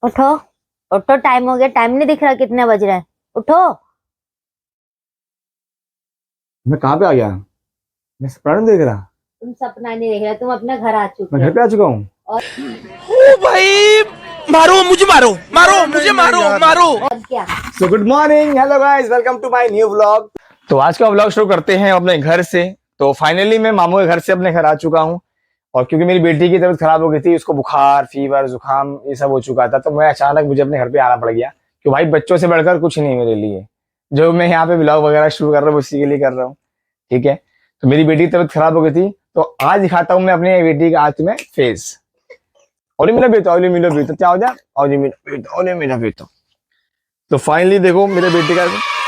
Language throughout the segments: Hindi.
उठो। उठो, टाइम हो गया। टाइम नहीं दिख रहा कितने बज रहे हैं? उठो। मैं कहाँ पे आ गया? मैं सपना नहीं देख रहा। तुम सपना नहीं देख रहे, तुम अपने घर आ मैं चुके घर हो। पे आ चुका हूँ। और ओ भाई, मारो मुझे, मारो मारो मुझे, मारो मारो। और क्या? So good morning, hello guys, welcome to my new vlog. तो आज का व्लॉग शुरू करते हैं अपने घर से। तो फाइनली मैं मामू के घर से अपने घर आ चुका हूँ। और क्योंकि मेरी बेटी की तबीयत खराब हो गई थी, उसको बुखार, फीवर, जुकाम ये सब हो चुका था, तो मैं अचानक मुझे अपने घर पे आना पड़ गया कि भाई बच्चों से बढ़कर कुछ नहीं मेरे लिए। जो मैं यहाँ पे व्लॉग वगैरह शुरू कर रहा हूँ उसी के लिए कर रहा हूँ। ठीक है। तो मेरी बेटी की तबीयत खराब हो गई थी, तो आज दिखाता हूँ मैं अपनी बेटी का आज में फेस। ओले मेरा बेटा, ओले मेरा बेटा, क्या हो जा, ओले मेरा बेटा, ओले मेरा बेटा। तो फाइनली देखो मेरे बेटे का,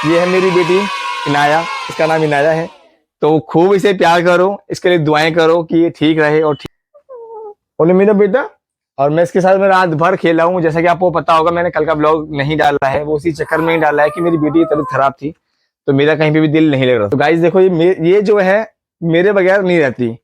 ये है मेरी बेटी इनाया, इसका नाम इनाया है। तो खूब इसे प्यार करो, इसके लिए दुआएं करो कि ये ठीक रहे और ठीक। ओले मेरा बेटा। और मैं इसके साथ में रात भर खेला हूँ, जैसा कि आपको पता होगा मैंने कल का ब्लॉग नहीं डाला है, वो उसी चक्कर में ही डाला है कि मेरी बेटी की तबीयत खराब थी, तो मेरा कहीं पे भी दिल नहीं लग रहा। तो गाइस देखो, ये जो है मेरे बगैर नहीं रहती।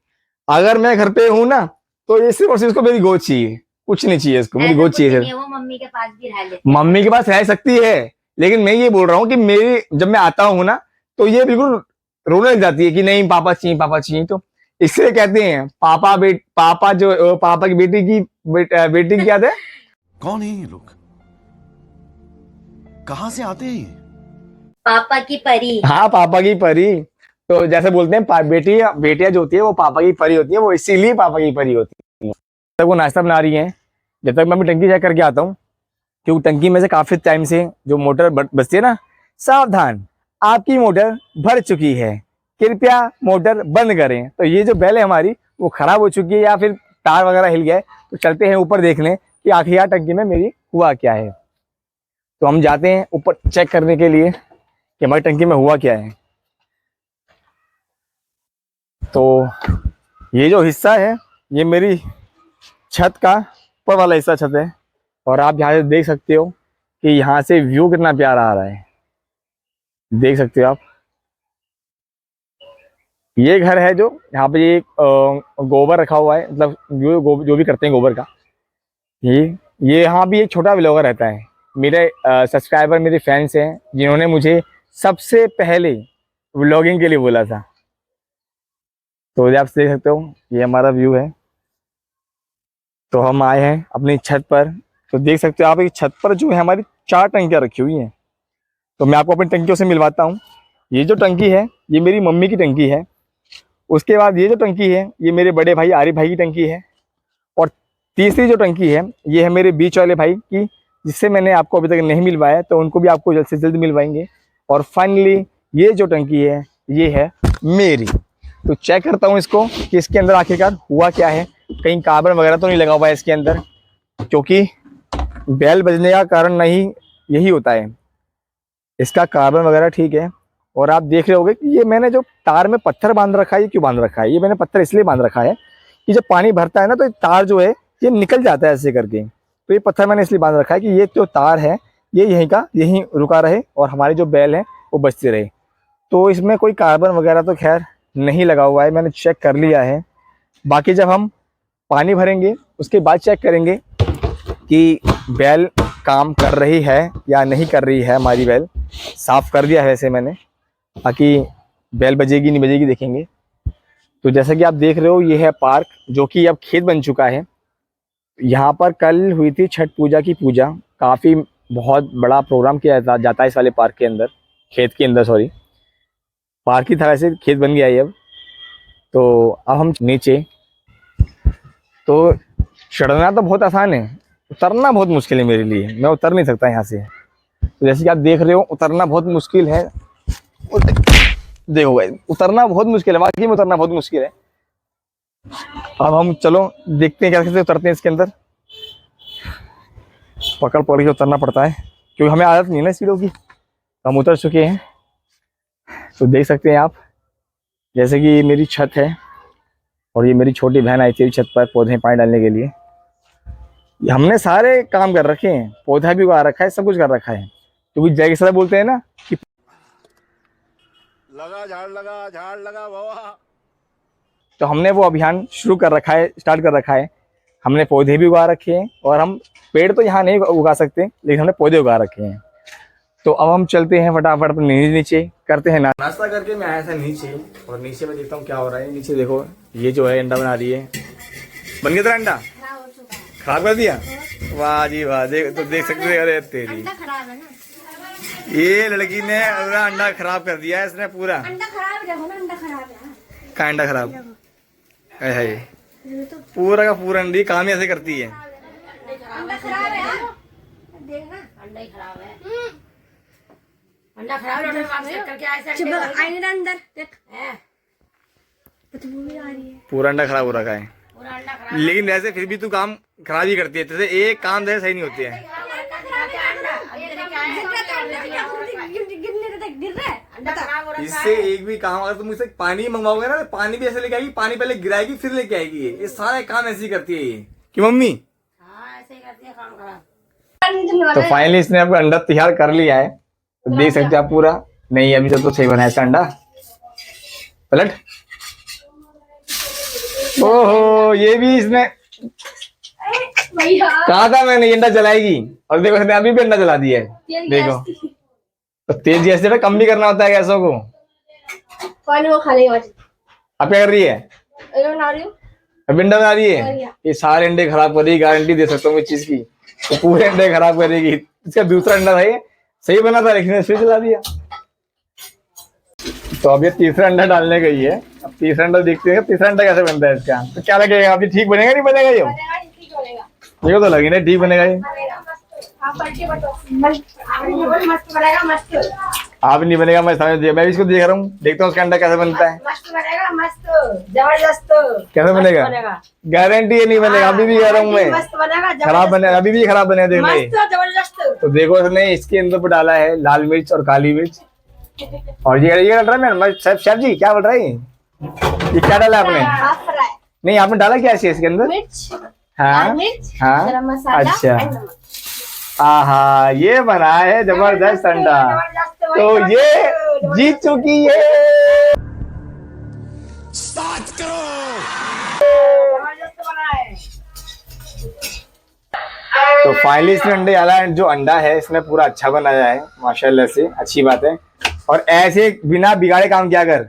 अगर मैं घर पे हूँ ना, तो ये सिर्फ और सिर्फ इसको मेरी गोद चाहिए, कुछ नहीं चाहिए इसको, मेरी ऐसा गोद कुछ चाहिए नहीं सिर्फ। है, वो मम्मी के पास भी रह लेती है। मम्मी के पास रह सकती है, लेकिन मैं ये बोल रहा हूँ कि मेरी जब मैं आता हूँ ना, तो ये बिल्कुल रोने लग जाती है कि नहीं पापा चाहिए, पापा चाहिए। तो इसलिए कहते हैं पापा जो पापा की बेटी की याद है। कौन है ये लोग, कहां से आते हैं ये? पापा की परी। हाँ, पापा की परी। तो जैसे बोलते हैं बेटियां जो होती है वो पापा की परी होती है, वो इसीलिए पापा की परी होती है। जब तक वो नाश्ता बना रही है, जब तक मैं अपनी टंकी चेक करके आता हूँ, क्योंकि टंकी में से काफी टाइम से जो मोटर बजती है ना, सावधान आपकी मोटर भर चुकी है, कृपया मोटर बंद करें। तो ये जो बेल है हमारी, वो खराब हो चुकी है या फिर तार वगैरह हिल गया है। तो चलते हैं ऊपर देखने कि आखिर यार टंकी में मेरी हुआ क्या है। तो हम जाते हैं ऊपर चेक करने के लिए कि हमारी टंकी में हुआ क्या है। तो ये जो हिस्सा है, ये मेरी छत का ऊपर वाला हिस्सा छत है। और आप यहाँ से देख सकते हो कि यहाँ से व्यू कितना प्यारा आ रहा है, देख सकते हो आप। ये घर है जो यहाँ पे ये गोबर रखा हुआ है, मतलब जो भी करते हैं गोबर का। ये ये यहाँ भी एक छोटा व्लॉगर रहता है। मेरे सब्सक्राइबर, मेरे फैंस हैं जिन्होंने मुझे सबसे पहले व्लॉगिंग के लिए बोला था। तो ये आप देख सकते हो, ये हमारा व्यू है। तो हम आए हैं अपनी छत पर। तो देख सकते हो आप, एक छत पर जो है हमारी 4 टंकियाँ रखी हुई हैं। तो मैं आपको अपनी टंकियों से मिलवाता हूँ। ये जो टंकी है, ये मेरी मम्मी की टंकी है। उसके बाद ये जो टंकी है, ये मेरे बड़े भाई आरिफ भाई की टंकी है। और तीसरी जो टंकी है, ये है मेरे बीच वाले भाई की, जिससे मैंने आपको अभी तक नहीं मिलवाया, तो उनको भी आपको जल्द से जल्द मिलवाएंगे। और फाइनली ये जो टंकी है, ये है मेरी। तो चेक करता हूँ इसको कि इसके अंदर आखिरकार हुआ क्या है, कहीं कार्बन वगैरह तो नहीं लगा हुआ है इसके अंदर, क्योंकि बेल बजने का कारण नहीं यही होता है, इसका कार्बन वगैरह ठीक है। और आप देख रहे होगे कि ये मैंने जो तार में पत्थर बांध रखा है, ये क्यों बांध रखा है? ये मैंने पत्थर इसलिए बांध रखा है कि जब पानी भरता है ना, तो ये तार जो है ये निकल जाता है ऐसे करके। तो ये पत्थर मैंने इसलिए बांध रखा है कि ये जो तार है ये यहीं का यहीं रुका रहे और हमारी जो बेल है वो बचती रहे। तो इसमें कोई कार्बन वगैरह तो खैर नहीं लगा हुआ है, मैंने चेक कर लिया है। बाकी जब हम पानी भरेंगे उसके बाद चेक करेंगे कि बेल काम कर रही है या नहीं कर रही है। हमारी बेल साफ़ कर दिया है वैसे मैंने, बाकी बेल बजेगी नहीं बजेगी देखेंगे। तो जैसा कि आप देख रहे हो, ये है पार्क, जो कि अब खेत बन चुका है। यहाँ पर कल हुई थी छठ पूजा की पूजा, काफ़ी बहुत बड़ा प्रोग्राम किया जाता है इस वाले पार्क के अंदर, खेत के अंदर, सॉरी पार्क की तरह से खेत बन गया है अब। तो अब हम नीचे, तो चढ़ना तो बहुत आसान है, उतरना बहुत मुश्किल है मेरे लिए, मैं उतर नहीं सकता यहाँ से। तो जैसे कि आप देख रहे हो, उतरना बहुत मुश्किल है। देखो भाई, उतरना बहुत मुश्किल है, वाकई में उतरना बहुत मुश्किल है। अब हम चलो देखते हैं कैसे उतरते हैं इसके अंदर। पकड़ पकड़ के उतरना पड़ता है क्योंकि हमें आदत नहीं है ना सीढ़ियों की। हम उतर चुके हैं। तो देख सकते हैं आप, जैसे कि ये मेरी छत है और ये मेरी छोटी बहन आई थी छत पर पौधे पानी डालने के लिए। हमने सारे काम कर रखे हैं, पौधा भी उगा रखा है, सब कुछ कर रखा है। क्योंकि जय किसान बोलते हैं ना कि लगा झाड़ लगा बाबा। तो हमने वो अभियान शुरू कर रखा है, स्टार्ट कर रखा है। हमने पौधे भी उगा रखे हैं और हम पेड़ तो यहाँ नहीं उगा सकते, लेकिन हमने पौधे उगा रखे हैं। तो अब हम चलते हैं फटाफट अपने नीचे, करते हैं नाश्ता करके मैं आया था नीचे, और नीचे मैं देखता हूँ क्या हो रहा है। नीचे देखो, ये जो है अंडा बना रही है। बन गया तेरा अंडा? खराब कर दिया? वाह जी वाह, देख तो देख सकते हो। अरे तेरी ये लड़की ने पूरा अंडा खराब कर दिया है इसने पूरा। अंडा खराब है ना, अंडा खराब है। का अंडा खराब है? पूरा का पूरा अंडी काम ऐसे करती है। अंडा खराब है, देखना अंडा ही खराब है। अंडा खराब करके ऐसे अंदर देख, बदबू भी आ रही है। पूरा अंडा खराब हो रखा है, पूरा अंडा खराब। लेकिन वैसे फिर भी तू काम खराब ही करती है। जैसे एक काम जैसे सही नहीं होते हैं। इससे एक भी काम, अगर तुम इससे पानी मंगवाओगे ना, पानी भी ऐसे लेके आएगी, पानी पहले गिराएगी फिर लेके आएगी। ये सारा काम ऐसे ही करती है ये, क्यों मम्मी? हाँ, ऐसे ही करती है काम खराब। तो फाइनली इसने आपका अंडा तैयार कर लिया है, तो देख सकते हैं आप पूरा। नहीं अभी तो सही बना है इसका अंडा। पलट। ओहो, ये भी इसने कहा था मैंने अंडा जलाएगी, और देखो इसने अभी भी अंडा जला दिया है। देखो, तो तेज गैस से कम भी करना होता है गैसों को। कौन वो खा लेगा? अब क्या कर रही है? बना रही हूँ। अब अंडा बना रही है। ये सारे अंडे खराब करेगी, गारंटी दे सकता हूँ इस चीज की। तो पूरे अंडे खराब करेगी। इसका दूसरा अंडा था, ये सही बना था, लेकिन फिर जला दिया। तो अब ये तीसरा अंडा डालने गई है। अब तीसरा अंडा देखते हैं तीसरा अंडा कैसे बनता है इसका। तो क्या लगेगा अभी, ठीक बनेगा नहीं बनेगा? ये देखो तो लगी नहीं ठीक बनेगा ये। आप नहीं बनेगा, मैं समझ, मैं भी इसको देख रहा हूँ, देखता हूँ उसका अंडा कैसे बनता है। मस्त बनेगा, मस्त जबरदस्त। कैसे बनेगा? गारंटी है नहीं बनेगा, अभी भी कह रहा हूँ मैं। मस्त बनेगा, खराब बनेगा, अभी भी खराब बनेगा। देखना ये। जबरदस्त। तो देखो इसने इसके अंदर पर डाला है लाल मिर्च और काली मिर्च, और ये डाल रहा है मैं शेफ जी क्या बोल रहा है? ये क्या डाला आपने? नहीं आपने डाला क्या है इसके अंदर? मिर्च, हाँ मिर्च, हाँ, गरम मसाला, अच्छा। आहा, ये बना है जबरदस्त अंडा। तो ये जीत चुकी है। जबरदस्त बना है। तो फाइनली इसने अंडे वाला जो अंडा है इसने पूरा अच्छा बनाया है, माशाल्लाह से, अच्छी बात है। और ऐसे बिना बिगाड़े काम किया कर।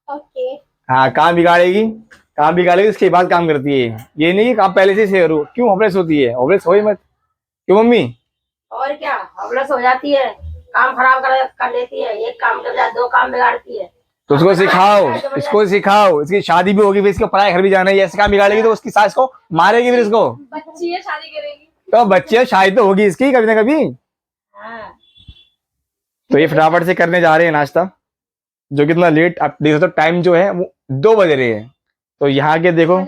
ओके। हाँ, काम बिगाड़ेगी उसके बाद काम करती है। ये नहीं कि काम पहले से शेयर हो। क्यों होपलेस होती है? होपलेस हो ही मत। क्यों मम्मी? और क्या, हवलस हो जाती है, काम खराब कर लेती है। एक काम कर जाए, दो काम बिगाड़ती है। तो उसको सिखाओ, इसको सिखाओ। इसकी शादी भी होगी, फिर इसको पढ़ाई घर भी जाना है। ऐसे काम बिगाड़ेगी तो उसकी सास को मारेगी, फिर इसको। बच्ची है, शादी करेगी तो बच्चे शादी तो होगी इसकी कभी ना कभी। हाँ। तो ये फटाफट से करने जा रहे हैं नाश्ता, जो कितना लेट आप देख सकते हो। टाइम जो है वो 2 बज रहे हैं। तो यहाँ के देखो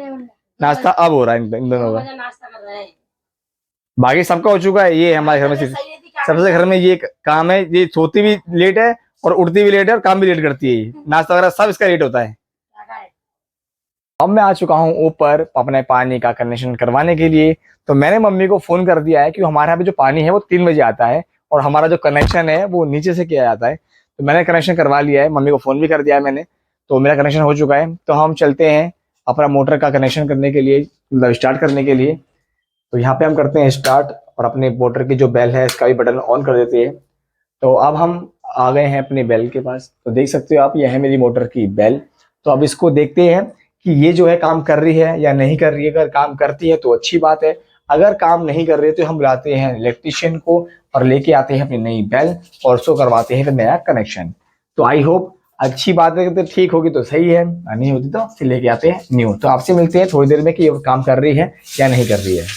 नाश्ता अब हो रहा है इन दोनों का। नाश्ता कर रहे हैं। बाकी सबका हो चुका है। ये हमारे घर में सबसे घर में ये काम है। ये सोती भी लेट है और उठती भी लेट है और काम भी लेट करती है। नाश्ता वगैरह सब इसका लेट होता है। अब मैं आ चुका हूँ ऊपर अपने पानी का कनेक्शन करवाने के लिए। तो मैंने मम्मी को फोन कर दिया है कि हमारे यहाँ पे जो पानी है वो 3 बजे आता है, और हमारा जो कनेक्शन है वो नीचे से किया जाता है। तो मैंने कनेक्शन करवा लिया है, मम्मी को फोन भी कर दिया है मैंने। तो मेरा कनेक्शन हो चुका है। तो हम चलते हैं अपना मोटर का कनेक्शन करने के लिए, मतलब स्टार्ट करने के लिए। तो यहाँ पे हम करते हैं स्टार्ट, और अपने मोटर की जो बेल है इसका भी बटन ऑन कर देते हैं। तो अब हम आ गए हैं अपनी बेल के पास। तो देख सकते हो आप, यह है मेरी मोटर की बेल। तो अब इसको देखते हैं कि ये जो है काम कर रही है या नहीं कर रही है। अगर काम करती है तो अच्छी बात है, अगर काम नहीं कर रही है तो हम बुलाते हैं इलेक्ट्रिशियन को और लेके आते हैं अपनी नई बेल, और उसको करवाते हैं फिर नया कनेक्शन। तो आई होप अच्छी बात है, तो ठीक होगी तो सही है, नहीं होती तो फिर लेके आते हैं न्यू। तो आपसे मिलते हैं थोड़ी देर में कि ये काम कर रही है या नहीं कर रही है।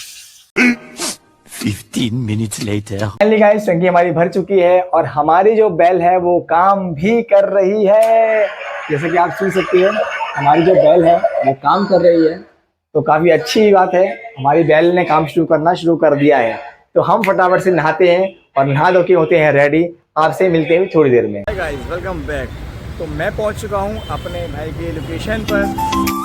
15 minutes later. फाइनली गाइस टंकी हमारी भर चुकी है, और हमारी जो बेल है वो काम भी कर रही है। जैसे कि आप सुन सकते हैं, हमारी जो बेल है वो काम कर रही है। तो काफी अच्छी बात है, हमारी बेल ने काम करना शुरू कर दिया है। तो हम फटाफट से नहाते हैं और नहा धो के होते हैं रेडी। आपसे मिलते हैं थोड़ी देर में। Guys welcome back. तो मैं पहुंच चुका हूं अपने भाई के लोकेशन पर।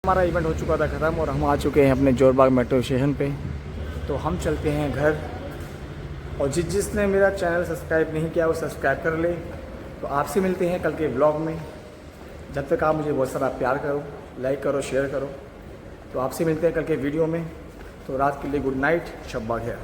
हमारा इवेंट हो चुका था ख़त्म और हम आ चुके हैं अपने जोरबाग मेट्रो स्टेशन पे। तो हम चलते हैं घर। और जिसने मेरा चैनल सब्सक्राइब नहीं किया वो सब्सक्राइब कर ले। तो आपसे मिलते हैं कल के ब्लॉग में। जब तक आप मुझे बहुत सारा प्यार करो, लाइक करो, शेयर करो। तो आपसे मिलते हैं कल के वीडियो में। तो रात के लिए गुड नाइट, शब्बा खैर।